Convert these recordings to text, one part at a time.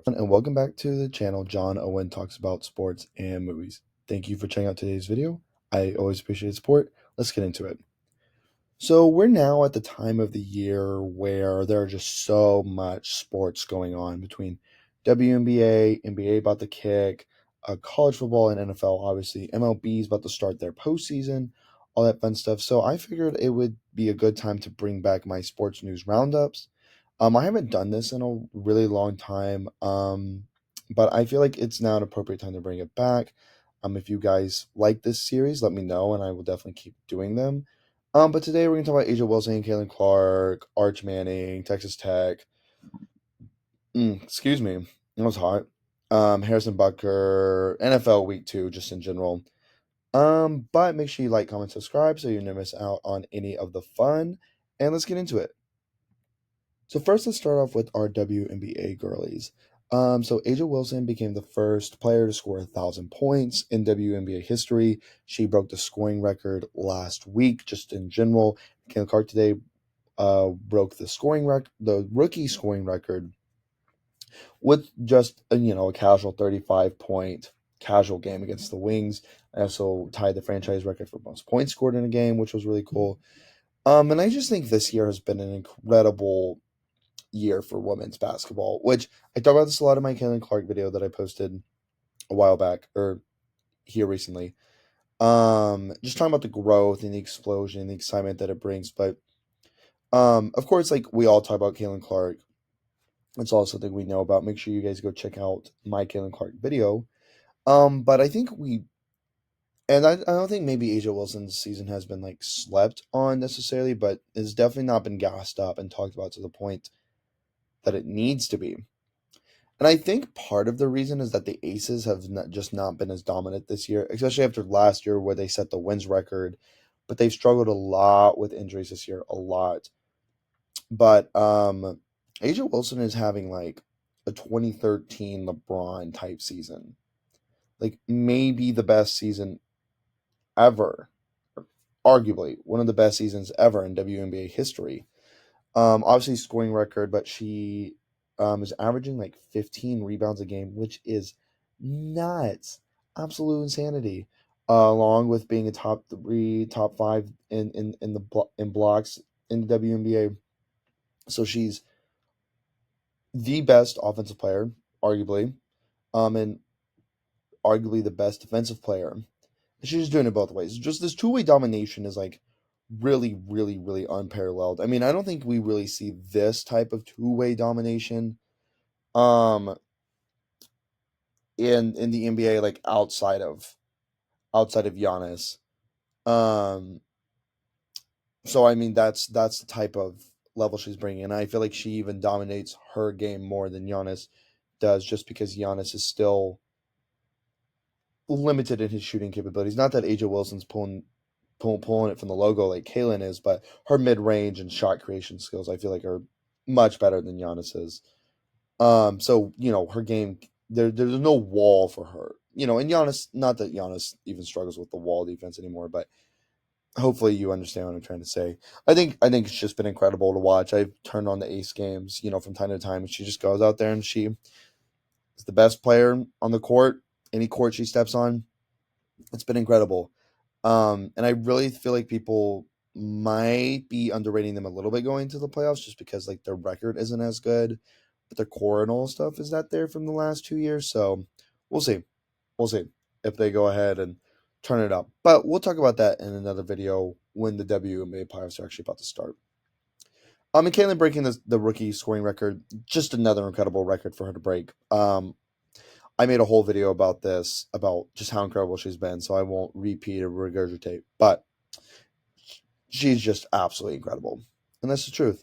And welcome back to the channel. John Owen talks about sports and movies. Thank you for checking out today's video. I always appreciate support. Let's get into it. So we're now at the time of the year where there are just so much sports going on between WNBA, NBA about to kick, college football and NFL. Obviously, MLB is about to start their postseason, all that fun stuff. So I figured it would be a good time to bring back my sports news roundups. I haven't done this in a really long time, but I feel like it's now an appropriate time to bring it back. If you guys like this series, let me know, and I will definitely keep doing them. But today we're gonna talk about Asia Wilson, Caitlin Clark, Arch Manning, Texas Tech. Excuse me, it was hot. Harrison Butker, NFL Week 2, just in general. But make sure you like, comment, subscribe so you never miss out on any of the fun. And let's get into it. So first, let's start off with our WNBA girlies. So Asia Wilson became the first player to score 1,000 points in WNBA history. She broke the scoring record last week, just in general. Caitlin Clark today broke the rookie scoring record with just a casual 35-point casual game against the Wings. I also tied the franchise record for most points scored in a game, which was really cool. And I just think this year has been an incredible year for women's basketball, which I talk about this a lot in my Caitlin Clark video that I posted a while back or here recently. Just talking about the growth and the explosion, the excitement that it brings. But of course, like we all talk about Caitlin Clark. It's also something we know about. Make sure you guys go check out my Caitlin Clark video. But I think I don't think maybe Asia Wilson's season has been like slept on necessarily, but it's definitely not been gassed up and talked about to the point that it needs to be. And I think part of the reason is that the Aces have just not been as dominant this year, especially after last year where they set the wins record. But they've struggled a lot with injuries this year, a lot. But Asia Wilson is having like a 2013 LeBron type season, like maybe the best season ever, arguably one of the best seasons ever in WNBA history. Obviously scoring record, but she is averaging like 15 rebounds a game, which is nuts, absolute insanity. Along with being a top three, top five in blocks in the WNBA, so she's the best offensive player, arguably, and arguably the best defensive player. She's just doing it both ways. Just this two-way domination is like really, really, really unparalleled. I mean, I don't think we really see this type of two-way domination um in the NBA like outside of Giannis. Um so I mean that's the type of level she's bringing, and I feel like she even dominates her game more than Giannis does, just because Giannis is still limited in his shooting capabilities. Not that Aja Wilson's pulling it from the logo like Kaylin is, but her mid range and shot creation skills I feel like are much better than Giannis's. So her game there's no wall for her. And Giannis, not that Giannis even struggles with the wall defense anymore, but hopefully you understand what I'm trying to say. I think it's just been incredible to watch. I've turned on the Ace games, from time to time, and she just goes out there and she is the best player on the court, any court she steps on. It's been incredible. And I really feel like people might be underrating them a little bit going to the playoffs just because like their record isn't as good, but their core and all stuff is not there from the last 2 years. So we'll see. We'll see if they go ahead and turn it up. But we'll talk about that in another video when the WNBA playoffs are actually about to start. And Caitlin breaking the rookie scoring record, just another incredible record for her to break. I made a whole video about this, about just how incredible she's been, so I won't repeat or regurgitate. But she's just absolutely incredible. And that's the truth.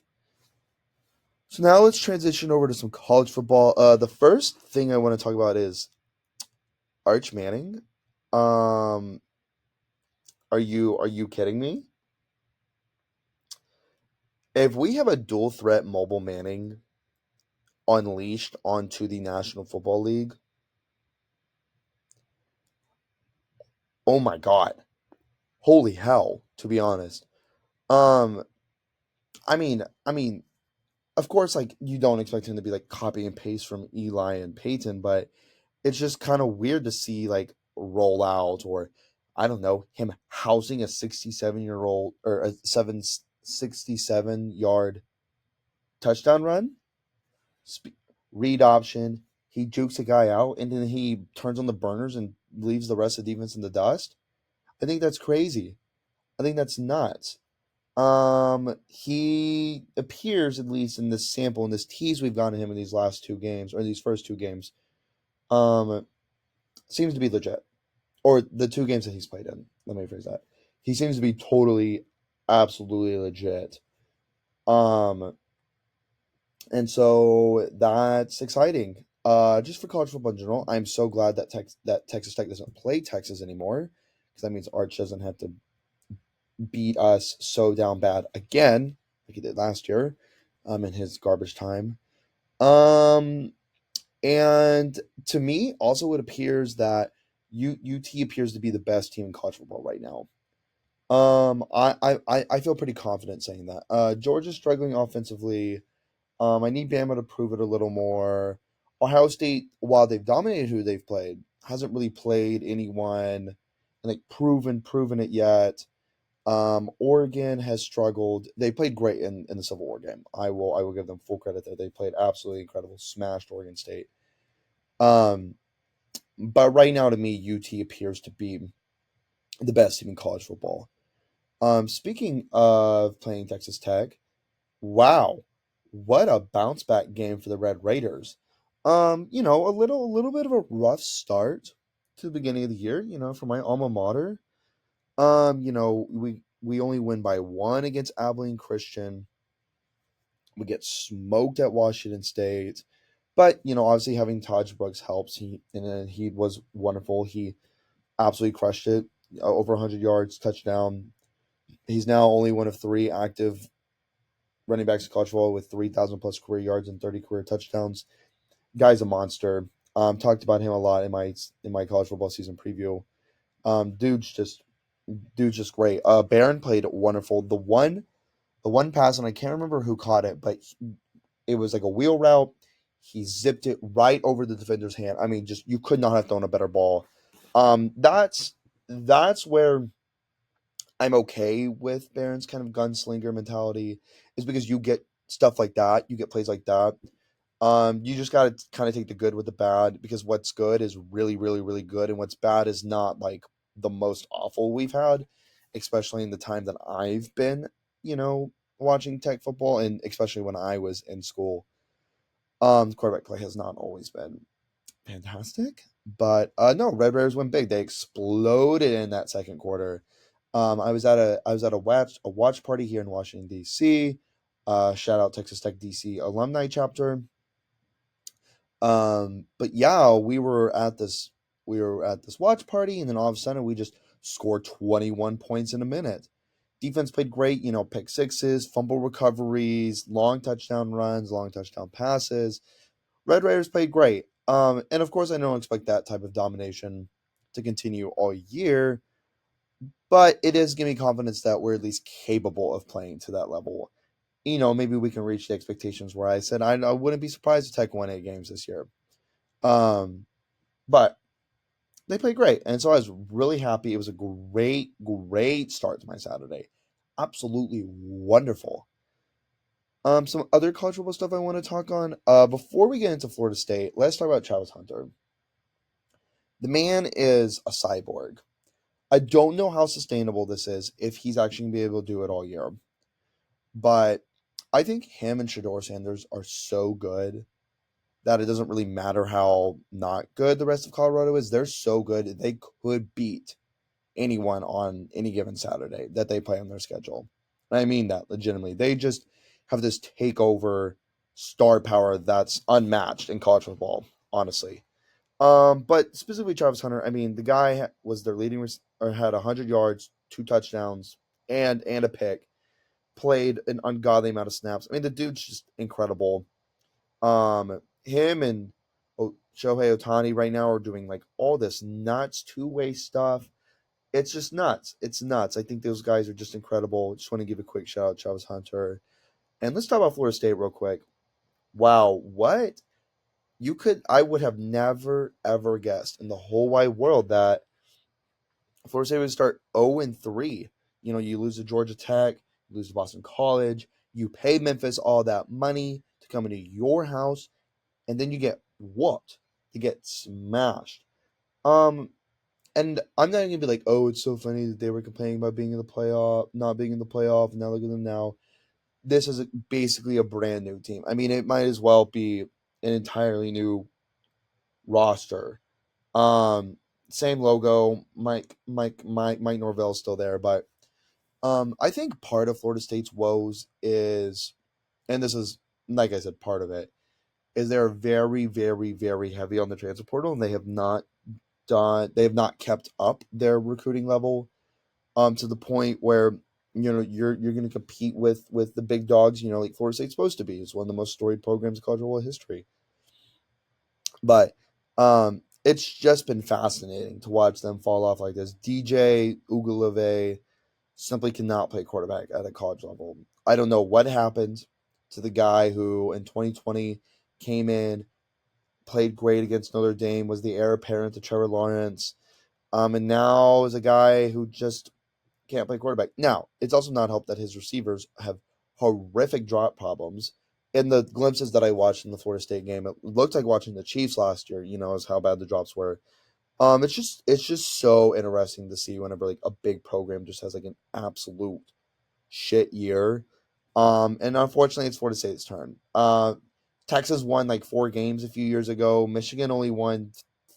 So now let's transition over to some college football. The first thing I want to talk about is Arch Manning. Um, are you kidding me? If we have a dual threat mobile Manning unleashed onto the National Football League, oh my god. Holy hell, to be honest. Um, I mean, of course, like you don't expect him to be like copy and paste from Eli and Peyton, but it's just kind of weird to see like roll out or I don't know him housing a 67-year-old or a 767 yard touchdown run, Sp- read option. He jukes a guy out and then he turns on the burners and leaves the rest of the defense in the dust. I think that's crazy. I think that's nuts. He appears, at least in this sample, in this tease we've gotten him in these last two games, or these first two games, um, seems to be legit. Or the two games that he's played in. Let me rephrase that. He seems to be totally, absolutely legit. Um, and so that's exciting. Just for college football in general, I'm so glad that Texas Tech doesn't play Texas anymore, because that means Arch doesn't have to beat us so down bad again, like he did last year, in his garbage time. Um, and to me, also it appears that UT appears to be the best team in college football right now. I feel pretty confident saying that. Georgia's struggling offensively. I need Bama to prove it a little more. Ohio State, while they've dominated who they've played, hasn't really played anyone and like proven it yet. Oregon has struggled. They played great in the Civil War game. I will give them full credit there. They played absolutely incredible, smashed Oregon State. Um, but right now to me, UT appears to be the best team in college football. Speaking of playing Texas Tech, wow, what a bounce back game for the Red Raiders. A little bit of a rough start to the beginning of the year, for my alma mater. We only win by one against Abilene Christian. We get smoked at Washington State. But, obviously having Taj Brooks helps. He was wonderful. He absolutely crushed it. Over 100 yards, touchdown. He's now only one of three active running backs in college football with 3,000 plus career yards and 30 career touchdowns. Guy's a monster. Talked about him a lot in my college football season preview. Um, dude's just dude's just great. Barron played wonderful. The one pass, and I can't remember who caught it, but it was like a wheel route. He zipped it right over the defender's hand. I mean, just you could not have thrown a better ball. That's where I'm okay with Barron's kind of gunslinger mentality, is because you get stuff like that, you get plays like that. You just gotta kind of take the good with the bad, because what's good is really, really, really good, and what's bad is not like the most awful we've had, especially in the time that I've been, you know, watching tech football, and especially when I was in school. Quarterback play has not always been fantastic, but no, Red Raiders went big. They exploded in that second quarter. I was at a watch party here in Washington D.C. Shout out Texas Tech DC alumni chapter. But yeah, we were at this watch party, and then all of a sudden we just scored 21 points in a minute. Defense played great, pick sixes, fumble recoveries, long touchdown runs, long touchdown passes. Red Raiders played great. And of course I don't expect that type of domination to continue all year, but it is giving me confidence that we're at least capable of playing to that level. Maybe we can reach the expectations where I said I wouldn't be surprised if Tech won 8 games this year. Um, but they played great, and so I was really happy. It was a great, great start to my Saturday. Absolutely wonderful. Some other college football stuff I want to talk on. Before we get into Florida State, let's talk about Travis Hunter. The man is a cyborg. I don't know how sustainable this is, if he's actually gonna be able to do it all year. But I think him and Shador Sanders are so good that it doesn't really matter how not good the rest of Colorado is. They're so good they could beat anyone on any given Saturday that they play on their schedule. And I mean that legitimately. They just have this takeover star power that's unmatched in college football, honestly. But specifically Travis Hunter, I mean, the guy was their leading or had 100 yards, two touchdowns, and a pick. Played an ungodly amount of snaps. I mean, the dude's just incredible. Him and Shohei Otani right now are doing like all this nuts two-way stuff. It's just nuts. It's nuts. I think those guys are just incredible. Just want to give a quick shout out to Travis Hunter. And let's talk about Florida State real quick. Wow, what? I would have never ever guessed in the whole wide world that Florida State would start 0 and 3. You know, you lose to Georgia Tech, you lose to Boston College, you pay Memphis all that money to come into your house, and then you get whooped. You get smashed. Um, and I'm not gonna be like, oh, it's so funny that they were complaining about being in the playoff, not being in the playoff, and now look at them now. This is basically a brand new team. I mean, it might as well be an entirely new roster. Um, Same logo. Mike Norvell's still there, but I think part of Florida State's woes is, and this is like I said, part of it is they're very, very, very heavy on the transfer portal, and they have not kept up their recruiting level to the point where you're going to compete with the big dogs. You know, like Florida State's supposed to be. It's one of the most storied programs in college football history. But it's just been fascinating to watch them fall off like this. DJ Ugalave simply cannot play quarterback at a college level. I don't know what happened to the guy who in 2020 came in, played great against Notre Dame, was the heir apparent to Trevor Lawrence, and now is a guy who just can't play quarterback. Now, it's also not helped that his receivers have horrific drop problems. In the glimpses that I watched in the Florida State game, it looked like watching the Chiefs last year. You know, as how bad the drops were. It's just so interesting to see whenever like a big program just has like an absolute shit year. And unfortunately, it's Florida State's turn. Texas won like 4 games a few years ago. Michigan only won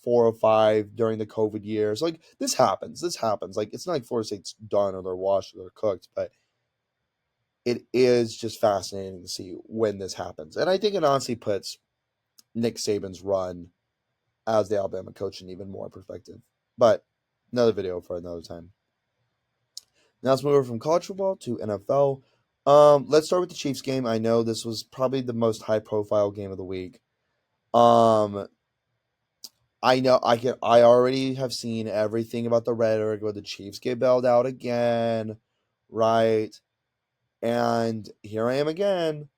4 or 5 during the COVID years. Like this happens. This happens. Like it's not like Florida State's done or they're washed or they're cooked, but it is just fascinating to see when this happens. And I think it honestly puts Nick Saban's run as the Alabama coach in even more perspective. But another video for another time. Now let's move over from college football to NFL. Let's start with the Chiefs game. I know this was probably the most high profile game of the week. Um, I know I already have seen everything about the rhetoric where the Chiefs get bailed out again, right? And here I am again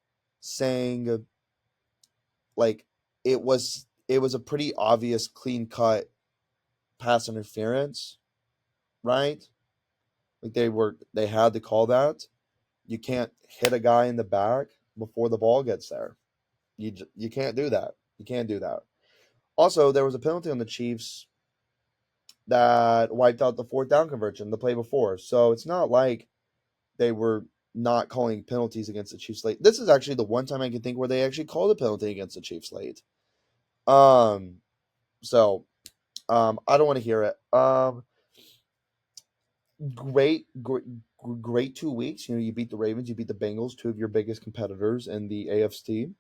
saying like it was a pretty obvious clean cut pass interference, right? Like they had to call that. You can't hit a guy in the back before the ball gets there. You can't do that. You can't do that. Also, there was a penalty on the Chiefs that wiped out the fourth down conversion the play before. So it's not like they were not calling penalties against the Chiefs late. This is actually the one time I can think where they actually called a penalty against the Chiefs late. Um, so I don't want to hear it. Great 2 weeks. You know, you beat the Ravens, you beat the Bengals, two of your biggest competitors in the AFC.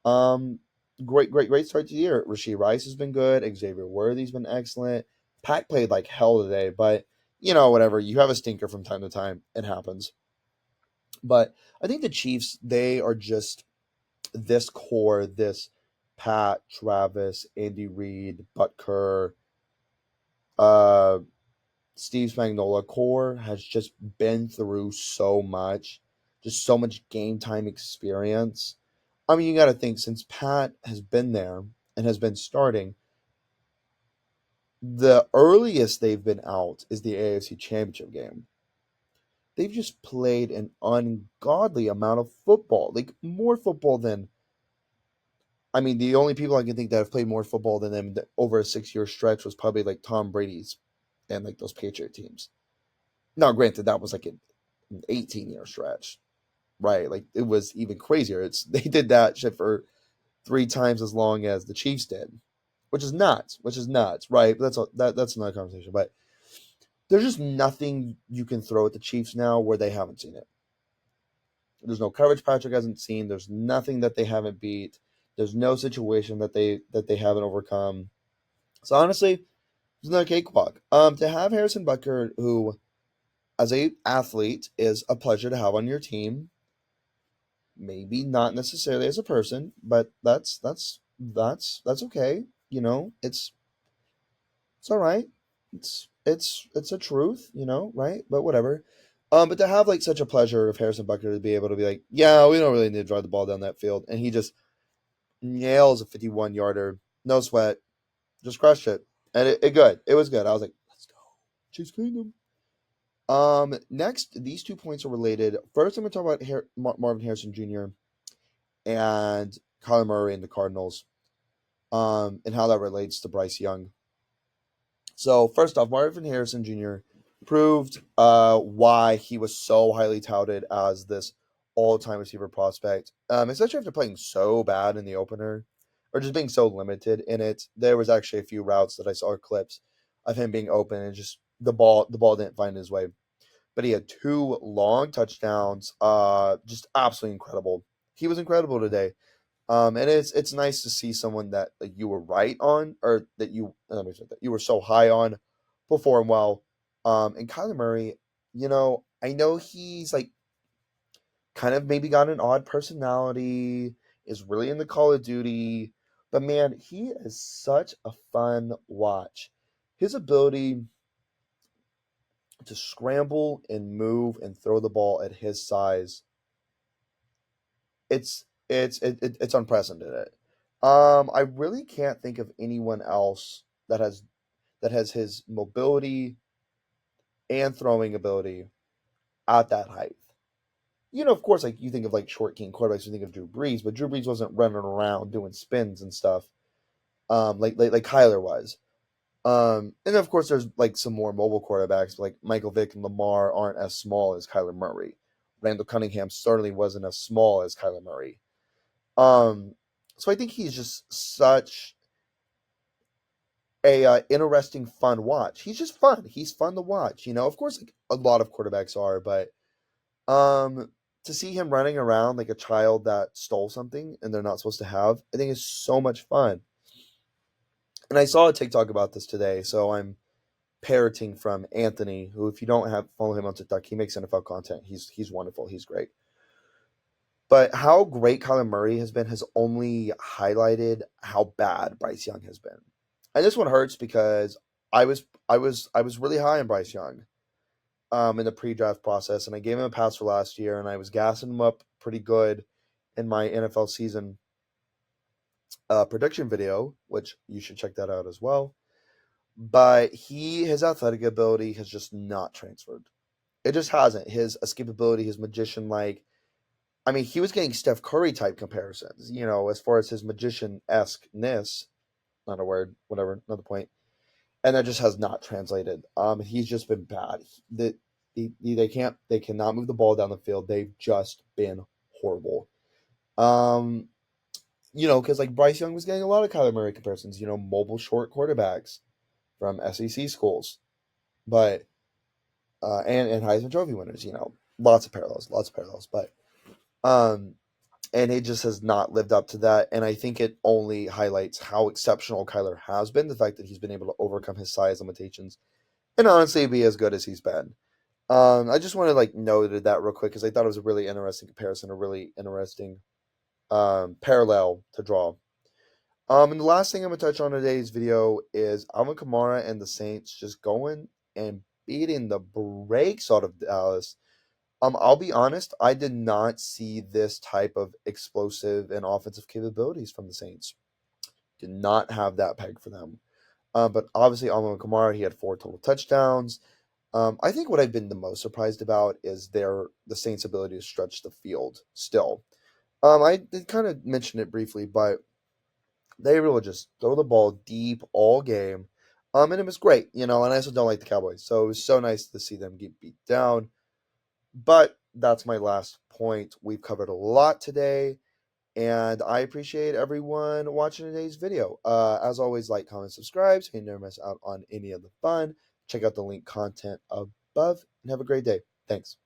Um, great start to the year. Rasheed Rice has been good. Xavier Worthy's been excellent. Pack played like hell today, but whatever. You have a stinker from time to time. It happens. But I think the Chiefs, they are just this core, this Pat, Travis, Andy Reid, Butker, uh, Steve Spagnuolo core has just been through so much, just so much game time experience. I mean, you got to think since Pat has been there and has been starting, the earliest they've been out is the AFC Championship game. They've just played an ungodly amount of football, like more football than. I mean, the only people I can think that have played more football than them over a 6 year stretch was probably like Tom Brady's and like those Patriot teams. Now, granted, that was like an 18-year stretch, right? Like it was even crazier. It's they did that shit for 3 times as long as the Chiefs did, which is nuts. Which is nuts, right? But that's another conversation. But there's just nothing you can throw at the Chiefs now where they haven't seen it. There's no coverage Patrick hasn't seen. There's nothing that they haven't beat. There's no situation that they haven't overcome. So honestly, it's another cakewalk. To have Harrison Butker, who as a athlete is a pleasure to have on your team. Maybe not necessarily as a person, but that's okay. You know, it's all right. It's a truth, right? But whatever. But to have like such a pleasure of Harrison Butker to be able to be like, yeah, we don't really need to drive the ball down that field, and he just nails a 51 yarder, no sweat, just crushed it, and it good. It was good. I was like, let's go, Chase Kingdom. Next, these 2 points are related. First, I'm going to talk about Marvin Harrison Jr. and Kyler Murray and the Cardinals, and how that relates to Bryce Young. So first off, Marvin Harrison Jr. proved why he was so highly touted as this all-time receiver prospect, especially after playing so bad in the opener, or just being so limited in it. There was actually a few routes that I saw clips of him being open, and just the ball didn't find his way. But he had two long touchdowns, just absolutely incredible. He was incredible today. And it's nice to see someone that like, you were right on, or that you were so high on, perform well. And Kyler Murray, I know he's like kind of maybe got an odd personality, is really into Call of Duty, but man, he is such a fun watch. His ability to scramble and move and throw the ball at his size, it's unprecedented. I really can't think of anyone else that has his mobility and throwing ability at that height. Of course, like you think of like short king quarterbacks, you think of Drew Brees, but Drew Brees wasn't running around doing spins and stuff, like Kyler was. And of course, there's like some more mobile quarterbacks, like Michael Vick and Lamar aren't as small as Kyler Murray. Randall Cunningham certainly wasn't as small as Kyler Murray. Um, so I think he's just such a interesting, fun watch. He's just fun. He's fun to watch. Of course, like a lot of quarterbacks are, but um, to see him running around like a child that stole something and they're not supposed to have, I think is so much fun. And I saw a TikTok about this today, so I'm parroting from Anthony, who, if you don't have follow him on TikTok, he makes NFL content. He's wonderful. He's great. But how great Kyler Murray has been has only highlighted how bad Bryce Young has been. And this one hurts because I was really high on Bryce Young in the pre-draft process, and I gave him a pass for last year, and I was gassing him up pretty good in my NFL season prediction video, which you should check that out as well. But his athletic ability has just not transferred. It just hasn't. His escapability, his magician like. I mean, he was getting Steph Curry type comparisons, as far as his magician esque-ness. Not a word, whatever, another point. And that just has not translated. He's just been bad. They cannot move the ball down the field. They've just been horrible. Um, because like Bryce Young was getting a lot of Kyler Murray comparisons, mobile short quarterbacks from SEC schools, but and Heisman Trophy winners, lots of parallels, but um, and it just has not lived up to that. And I think it only highlights how exceptional Kyler has been, the fact that he's been able to overcome his size limitations and honestly be as good as he's been. I just want to like noted that real quick because I thought it was a really interesting comparison, a really interesting parallel to draw. And the last thing I'm gonna touch on today's video is Alvin Kamara and the Saints just going and beating the brakes out of Dallas. I'll be honest, I did not see this type of explosive and offensive capabilities from the Saints. Did not have that peg for them. But obviously, Alvin Kamara, he had 4 total touchdowns. I think what I've been the most surprised about is the Saints' ability to stretch the field still. I did kind of mention it briefly, but they will just throw the ball deep all game. And it was great, and I also don't like the Cowboys. So it was so nice to see them get beat down. But that's my last point. We've covered a lot today, and I appreciate everyone watching today's video. As always, like, comment, subscribe so you never miss out on any of the fun. Check out the link content above, and have a great day. Thanks.